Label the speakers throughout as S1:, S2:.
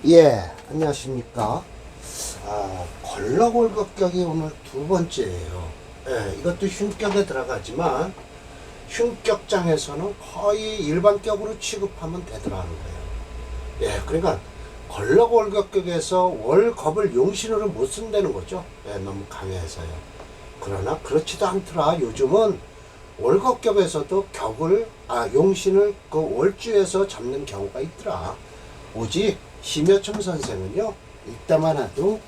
S1: 예, 안녕하십니까. 걸러골격격이 오늘 두 번째예요. 예, 이것도 흉격에 들어가지만 흉격장에서는 거의 일반격으로 취급하면 되더라는 거예요. 예, 그러니까 걸러골격격에서 월겁을 용신으로 못 쓴다는 거죠. 예, 너무 강해서요. 그러나 그렇지도 않더라. 요즘은 월겁격에서도 용신을 그 월주에서 잡는 경우가 있더라. 오직 심여청 선생은요, 이때만 해도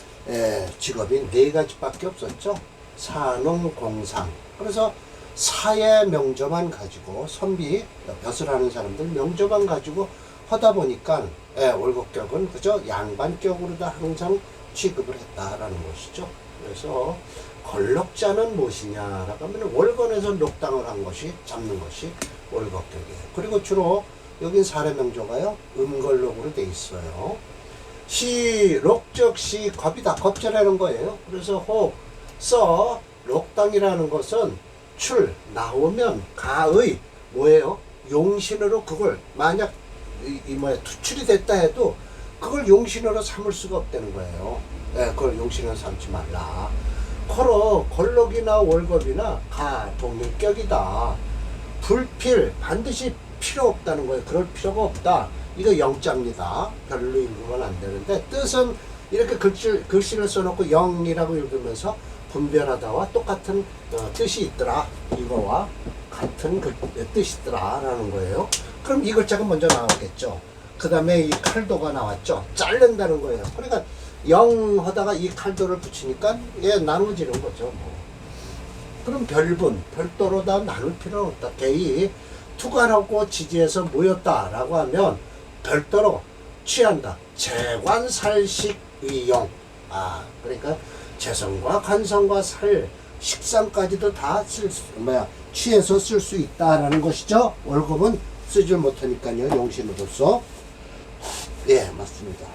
S1: 직업이 네 가지밖에 없었죠. 사농, 공상. 그래서 사의 명조만 가지고 선비, 벼슬 하는 사람들 명조만 가지고 하다 보니까 월곡격은 그저 양반격으로다 항상 취급을 했다라는 것이죠. 그래서 걸럭자는 무엇이냐라고 하면 월건에서 녹당을 한 것이 잡는 것이 월곡격이에요. 그리고 주로 여긴 사례명조가요, 음걸록으로 돼 있어요. 시, 록적 시, 겁이다. 겁자라는 거예요. 그래서 혹, 써, 록당이라는 것은 출, 나오면, 가의, 뭐예요? 용신으로 그걸, 만약, 투출이 됐다 해도, 그걸 용신으로 삼을 수가 없다는 거예요. 그걸 용신으로 삼지 말라. 코로, 걸록이나 월겁이나, 동일격이다. 불필, 반드시 필요 없다는 거예요. 그럴 필요가 없다. 이거 영자입니다. 별로 읽으면 안 되는데, 뜻은 이렇게 글씨를 써놓고 영이라고 읽으면서 분별하다와 똑같은 뜻이 있더라. 이거와 같은 뜻이 있더라 라는 거예요. 그럼 이 글자가 먼저 나왔겠죠. 그 다음에 이 칼도가 나왔죠. 자른다는 거예요. 그러니까 영 하다가 이 칼도를 붙이니까 나눠지는 거죠. 그럼 별도로 다 나눌 필요는 없다. 개이 투관하고 지지해서 모였다라고 하면 별도로 취한다. 재관살식의용. 그러니까 재성과 관성과 살, 식상까지도 다 취해서 쓸 수 있다라는 것이죠. 월급은 쓰질 못하니까요. 용신으로서. 예, 맞습니다.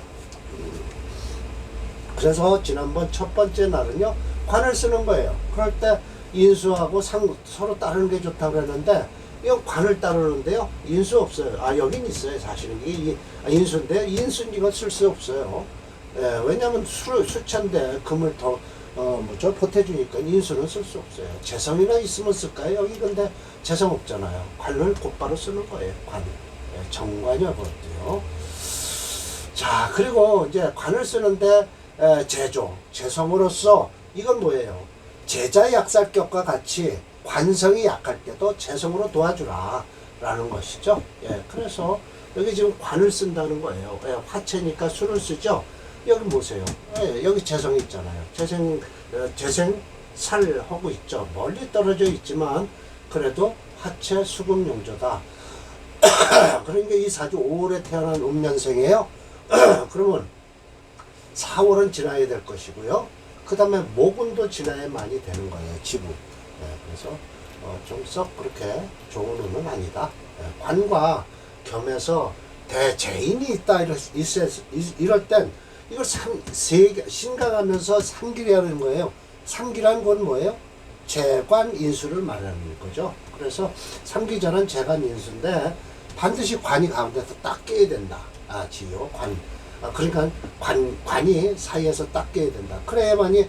S1: 그래서 지난번 첫 번째 날은요, 관을 쓰는 거예요. 그럴 때 인수하고 서로 따르는 게 좋다고 그랬는데, 이거 관을 따르는데요, 인수 없어요. 여긴 있어요. 사실은 이게 인수인데, 인수는 이거 쓸 수 없어요. 왜냐면 수차인데 금을 더 보태주니까 인수는 쓸 수 없어요. 재성이나 있으면 쓸까요? 여기 근데 재성 없잖아요. 관을 곧바로 쓰는 거예요. 관. 정관이 와버렸대요. 자, 그리고 이제 관을 쓰는데 재성으로서 이건 뭐예요? 제자 약살격과 같이 관성이 약할 때도 재성으로 도와주라 라는 것이죠. 그래서 여기 지금 관을 쓴다는 거예요. 화체니까 수를 쓰죠. 여기 보세요. 여기 재성이 있잖아요. 재생살하고 있죠. 멀리 떨어져 있지만 그래도 화체 수금용조다. 그러니까 이 사주 5월에 태어난 음년생이에요. 그러면 4월은 지나야 될 것이고요. 그 다음에 모군도 지나야 많이 되는 거예요. 지부. 그래서 좀 썩 그렇게 좋은 운은 아니다. 관과 겸해서 대재인이 있다 이럴 땐 이걸 신강하면서 상기라는 거예요. 상기라는 건 뭐예요? 재관 인수를 말하는 거죠. 그래서 상기자는 재관 인수인데 반드시 관이 가운데서 딱 깨야 된다. 지요 관. 그러니까 관이 사이에서 딱 깨야 된다. 그래야만이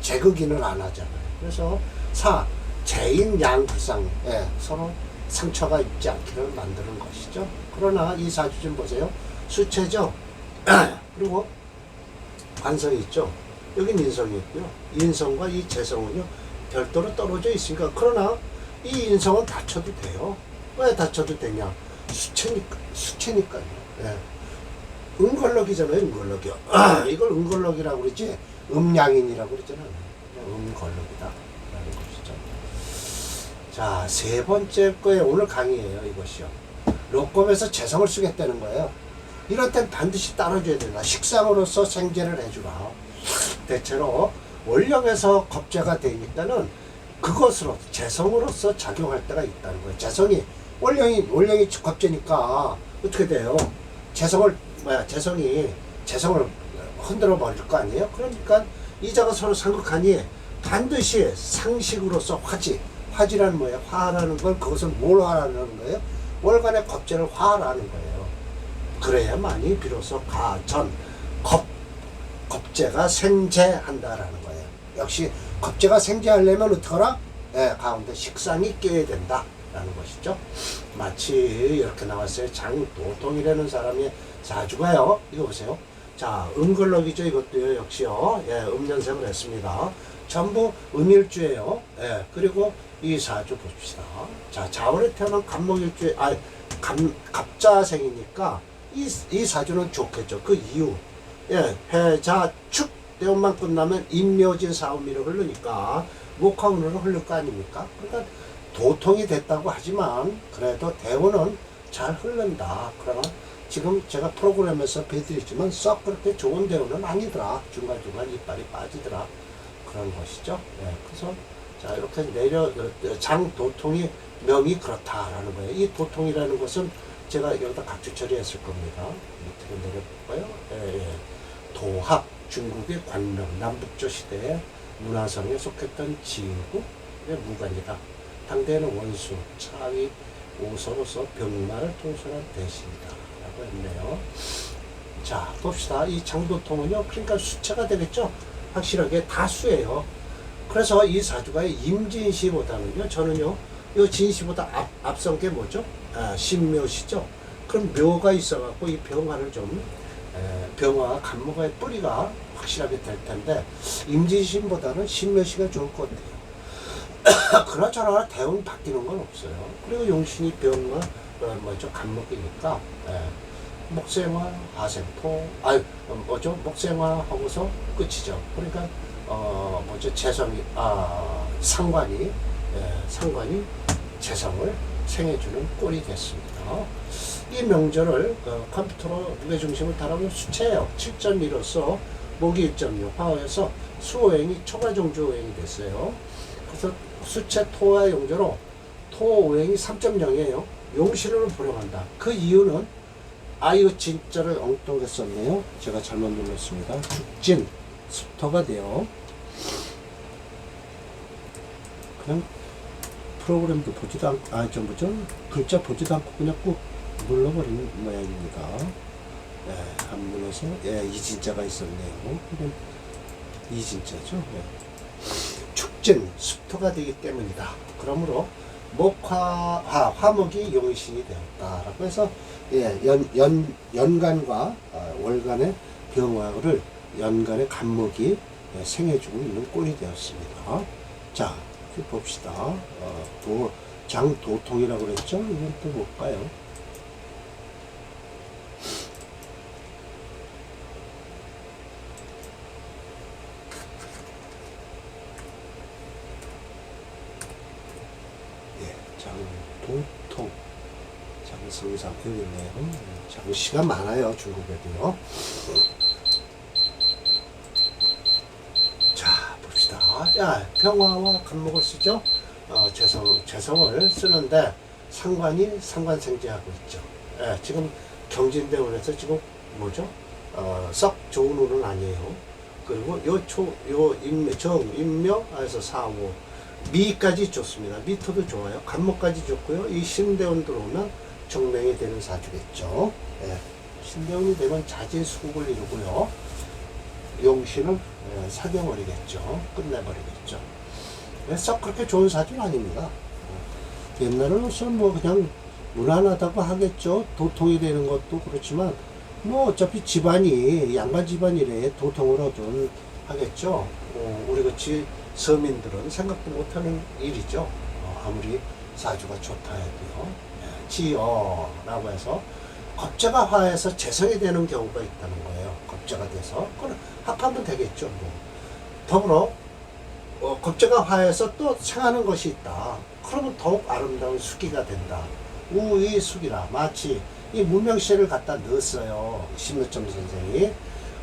S1: 재극인을 안 하잖아요. 그래서 재인 양불상, 서로 상처가 있지 않기를 만드는 것이죠. 그러나 이 사주 좀 보세요. 수체죠. 그리고 관성이 있죠. 여기 인성이 있고요. 인성과 이 재성은요, 별도로 떨어져 있으니까. 그러나 이 인성은 다쳐도 돼요. 왜 다쳐도 되냐? 수체니까요. 음걸럭이잖아요. 음걸럭이요. 이걸 음걸럭이라고 그러지 음양인이라고 그러잖아요. 음걸럭이다 라는 것이죠. 자, 세 번째 거에 오늘 강의예요. 이것이요. 록검에서 재성을 쓰겠다는 거예요. 이럴 땐 반드시 따라줘야 된다. 식상으로서 생제를 해주라. 대체로 원령에서 겁재가 되니까는 그것으로 재성으로서 작용할 때가 있다는 거예요. 재성이 원령이 겁재니까 어떻게 돼요? 재성을 흔들어 버릴 거 아니에요? 그러니까 이자가 서로 상극하니 반드시 상식으로서 화지라는 뭐예요? 화라는 건 그것은 뭘 화라는 거예요? 월간의 겁재를 화라는 거예요. 그래야만이 비로소 가전 겁재가 생재한다라는 거예요. 역시 겁재가 생재하려면 어떡하라? 예, 가운데 식상이 껴야 된다라는 것이죠. 마치 이렇게 나왔어요. 장도통이라는 사람의 사주가요. 이거 보세요. 자, 음걸럭이죠. 이것도요. 역시요. 예, 음연생을 했습니다. 전부 음일주예요. 예, 그리고 이 사주 봅시다. 자, 자월에 태어난 갑목일주에, 갑자생이니까 이 사주는 좋겠죠. 그 이유. 예, 해자 축 대운만 끝나면 임묘진 사음미로 흐르니까 목화운으로 흐를 거 아닙니까? 그러니까 도통이 됐다고 하지만 그래도 대운은 잘 흐른다. 그러나 지금 제가 프로그램에서 배드리지만 썩 그렇게 좋은 대운은 아니더라. 중간중간 이빨이 빠지더라. 그런 것이죠. 예, 그래서 자, 이렇게 장도통이 명이 그렇다라는 거예요. 이 도통이라는 것은 제가 여기다 각주 처리했을 겁니다. 밑으로 내려볼까요? 예, 예. 도합, 중국의 관명, 남북조 시대의 문화성에 속했던 지구의 무관이다. 당대에는 원수, 차위, 오서로서 병마를 통솔한 대신이다. 라고 했네요. 자, 봅시다. 이 장도통은요, 그러니까 수체가 되겠죠? 확실하게 다수예요. 그래서 이 사주가의 임진시보다는요, 저는요, 이 진시보다 앞선 게 뭐죠? 신묘시죠? 그럼 묘가 있어갖고 이 병화를 좀, 병화와 간목의 뿌리가 확실하게 될 텐데, 임진신보다는 신묘시가 좋을 것 같아요. 그나저나 대운 바뀌는 건 없어요. 그리고 용신이 병화, 간목이니까, 목생화, 화생토, 목생화 하고서 끝이죠. 그러니까, 재성이, 상관이 재성을 생해주는 꼴이 됐습니다. 이 명절을 컴퓨터로 무게중심을 다루는 수체예요. 7.1로서 목이 1.6, 화해서 수오행이 초과종주오행이 됐어요. 그래서 수체 토와 용조로 토오행이 3.0이에요. 용신으로 불용한다. 그 이유는 이거 진짜를 엉뚱하게 썼네요. 제가 잘못 눌렀습니다. 죽진 습토가 돼요. 그냥 프로그램도 보지도 않고, 글자 보지도 않고 그냥 꾹 눌러버리는 모양입니다. 네, 한문에서, 이 진짜가 있었네요. 이건 이 진짜죠. 네. 축진, 습토가 되기 때문이다. 그러므로 화목이 용신이 되었다라고 해서, 연간과 월간의 병화를 연간의 간목이 생해주고 있는 꼴이 되었습니다. 자, 봅시다. 장도통이라고 그랬죠? 이건 또 뭘까요? 장도통. 장성상 여기 있네요. 장씨가 많아요. 중국에도요. 자, 봅시다. 자, 병화와 간목을 쓰죠. 재성을 쓰는데 상관이 상관생재하고 있죠. 지금 경진대원에서 지금 뭐죠? 썩 좋은 운은 아니에요. 그리고 임묘에서 사오, 미까지 좋습니다. 미토도 좋아요. 간목까지 좋고요. 이 신대원 들어오면 정명이 되는 사주겠죠. 신대원이 되면 자진수국을 이루고요. 용신은 사겨버리겠죠. 끝내버리겠죠. 썩 그렇게 좋은 사주는 아닙니다. 옛날로서는 그냥 무난하다고 하겠죠. 도통이 되는 것도 그렇지만 어차피 집안이 양반 집안이래 도통을 하든 하겠죠. 우리같이 서민들은 생각도 못하는 일이죠. 아무리 사주가 좋다 해도요. 지어라고 해서 겁재가 화해서 재성이 되는 경우가 있다는 거예요. 겁재가 돼서 그럼 합하면 되겠죠. 더불어 겁재가 화해서 또 생하는 것이 있다. 그러면 더욱 아름다운 수기가 된다. 우의수기라. 마치 이 무명시를 갖다 넣었어요. 심노점 선생이.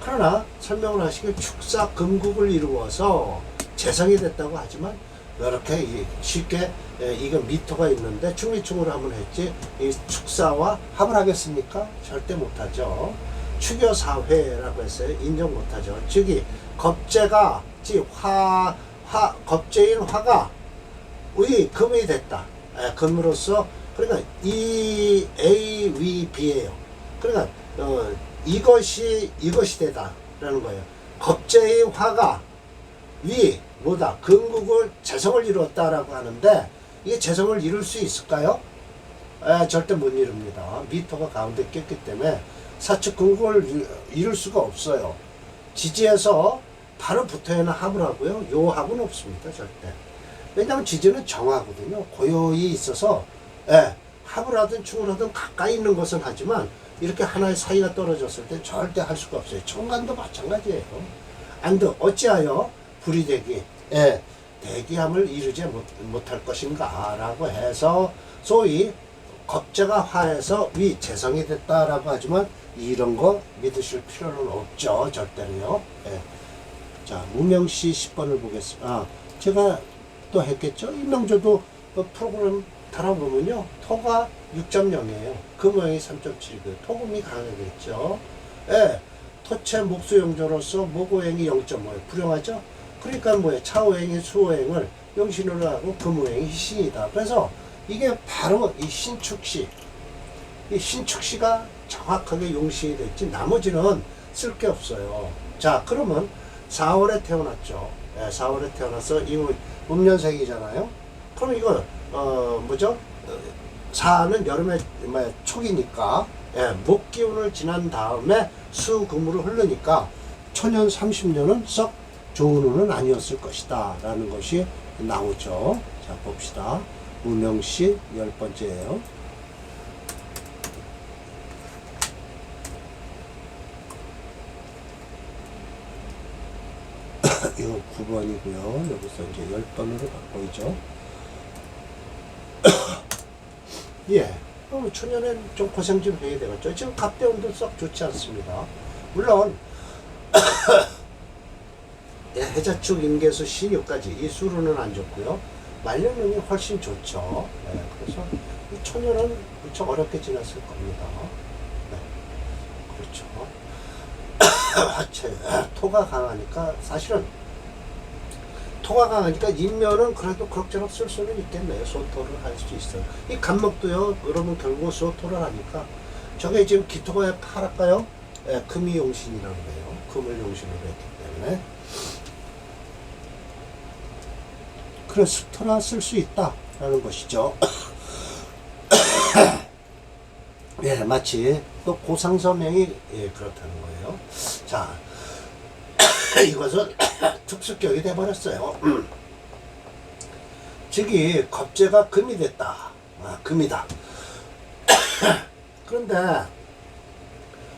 S1: 그러나 설명을 하시길 축사 금국을 이루어서 재성이 됐다고 하지만 이렇게 쉽게 이건 미토가 있는데 충리충으로 하면 했지 이 축사와 합을 하겠습니까? 절대 못하죠. 추교사회라고 했어요. 인정 못하죠. 즉이 겁재가 겁재인 화가 금이 됐다. 금으로써 그러니까 E, A, V, B예요. 그러니까 이것이 되다라는 거예요. 겁재의 화가 위 뭐다 근국을 재성을 이루었다라고 하는데 이게 재성을 이룰 수 있을까요? 절대 못 이룹니다. 미토가 가운데 꼈기 때문에 사측 근국을 이룰 수가 없어요. 지지에서 바로 붙어야는 합을 하고요. 요 합은 없습니다. 절대. 왜냐하면 지지는 정하거든요. 고요히 있어서 합을 하든 충을 하든 가까이 있는 것은 하지만 이렇게 하나의 사이가 떨어졌을 때 절대 할 수가 없어요. 청간도 마찬가지예요. 안드 어찌하여 불이 되기 대기함을 이루지 못할 것인가 라고 해서 소위 겁재가 화해서 위 재성이 됐다라고 하지만 이런 거 믿으실 필요는 없죠. 절대로요. 자, 무명시 10번을 보겠습니다. 제가 또 했겠죠. 임명조도 프로그램 달아보면요. 토가 6.0이에요. 금오행이 3.7이고요. 토금이 강하겠죠. 토체 목수용조로서 목오행이 0.5예요. 불용하죠? 그러니까 뭐예요? 차오행이 수오행을 용신으로 하고 금오행이 희신이다. 그래서 이게 바로 이 신축시가 정확하게 용신이 됐지 나머지는 쓸 게 없어요. 자, 그러면 4월에 태어났죠. 4월에 태어나서 이 음년생이잖아요. 그럼 이거 뭐죠? 4는 여름의 초기니까 목 기운을 지난 다음에 수금으로 흐르니까 초년 30년은 썩 좋은 운은 아니었을 것이다 라는 것이 나오죠. 자, 봅시다. 무명시 10번째예요. 이거 9번이고요. 여기서 이제 10번으로 바꿔있죠. 예. 초년엔 좀 고생 좀 해야 되겠죠. 지금 갑대운도 썩 좋지 않습니다. 물론, 해자축, 임계수, 신유까지 이 수로는 안 좋고요. 말년운이 훨씬 좋죠. 그래서 이 초년은 무척 어렵게 지났을 겁니다. 그렇죠. 화체, 토가 강하니까 사실은 토가 강하니까 인면은 그래도 그럭저럭 쓸 수는 있겠네요. 소토를 할 수 있어요. 이 간목도요, 여러분 결국 소토를 하니까 저게 지금 기토가 파랄까요? 금이 용신이라고 해요. 금을 용신으로 했기 때문에. 그래서 스토라 쓸 수 있다라는 것이죠. 마치 또 고상서명이 그렇다는 거예요. 자, 이것은 특수격이 돼버렸어요. 즉이 겁재가 금이 됐다. 금이다. 그런데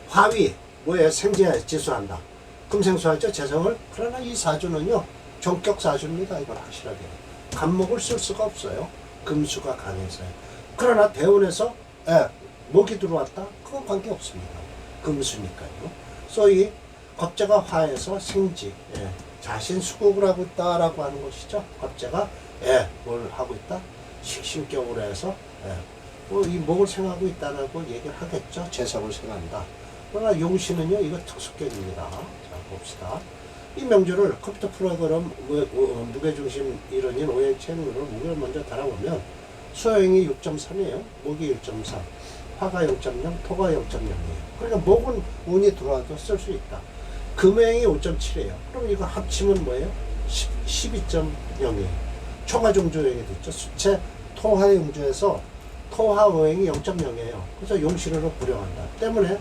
S1: 화위 뭐예요? 생재 지수한다. 금생수하죠. 재성을. 그러나 이 사주는요. 종격 사주입니다. 이걸 확실하게. 간목을 쓸 수가 없어요. 금수가 강해서요. 그러나 대운에서 목이 들어왔다? 그건 관계없습니다. 금수니까요. 소위 겁재가 화해서 생지, 자신 수국을 하고 있다라고 하는 것이죠. 겁재가 뭘 하고 있다? 식신격으로 해서 이 목을 생하고 있다라고 얘기를 하겠죠. 재성을 생한다. 그러나 용신은요, 이거 특수격입니다. 자, 봅시다. 이 명조를 컴퓨터 프로그램 무게중심 이론인 오행체능으로 무게를 먼저 달아보면 수행이 6.3이에요. 목이 1.3, 화가 0.0, 토가 0.0이에요. 그러니까 목은 운이 들어와도 쓸 수 있다. 금행이 5.7이에요. 그럼 이거 합치면 뭐예요? 12.0이에요. 초가종조행이 됐죠. 수체 토화용조에서 토화오행이 0.0이에요. 그래서 용신으로 불용한다. 때문에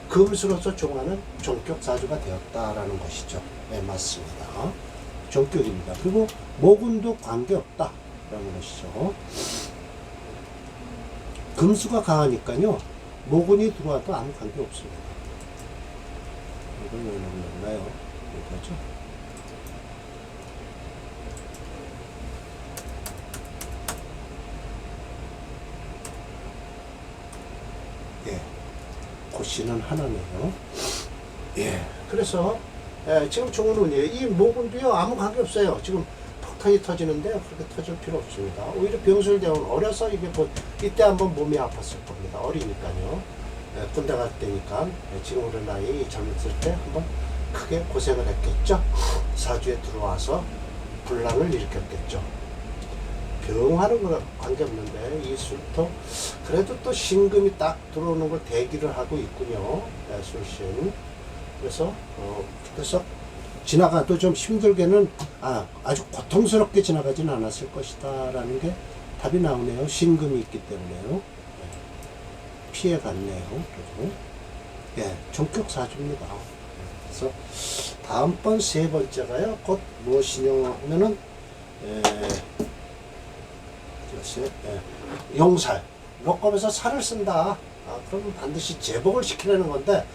S1: 금수로서 종하는 종격 사주가 되었다라는 것이죠. 네, 맞습니다. 종격입니다. 그리고 목운도 관계없다라는 것이죠. 금수가 강하니까요. 목운이 들어와도 아무 관계 없습니다. 이걸 왜 넣나요? 이거죠. 고씨는 하나네요. 그래서 지금 좋은 운이에요. 이 목운도요 아무 관계 없어요. 지금 폭탄이 터지는데 그렇게 터질 필요 없습니다. 오히려 병술대원 어려서 이게 이때 한번 몸이 아팠을 겁니다. 어리니까요. 군대 갈 때니까 지금 우리 나이 젊었을 때 한번 크게 고생을 했겠죠. 사주에 들어와서 분란을 일으켰겠죠. 병하는 거랑 관계없는데 이 술토 그래도 또 신금이 딱 들어오는 걸 대기를 하고 있군요. 네, 술신. 그래서 지나가도 좀 힘들게는 아주 고통스럽게 지나가진 않았을 것이다 라는 게 답이 나오네요. 신금이 있기 때문에요. 네. 피해 갔네요. 그래도 예, 전격사주입니다. 그래서 다음번 세 번째가요. 곧 무엇이냐 하면은 용살. 로급에서 살을 쓴다. 그러면 반드시 제복을 시키려는 건데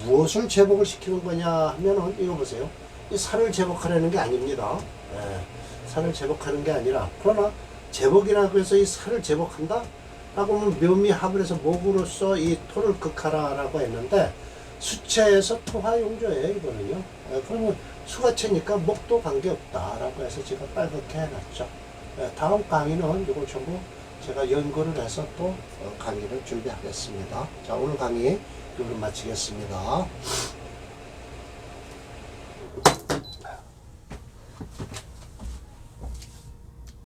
S1: 무엇을 제복을 시키는 거냐 하면은 이거 보세요. 이 살을 제복하려는 게 아닙니다. 살을 제복하는 게 아니라 그러나 제복이라고 해서 이 살을 제복한다? 라고 하면 묘미합을 해서 목으로서 이 토를 극하라 라고 했는데 수체에서 토화용조예요 이거는요. 그러면 수가체니까 목도 관계없다 라고 해서 제가 빨갛게 해놨죠. 다음 강의는 이걸 전부 제가 연구를 해서 또 강의를 준비하겠습니다. 자, 오늘 강의 여기로 마치겠습니다.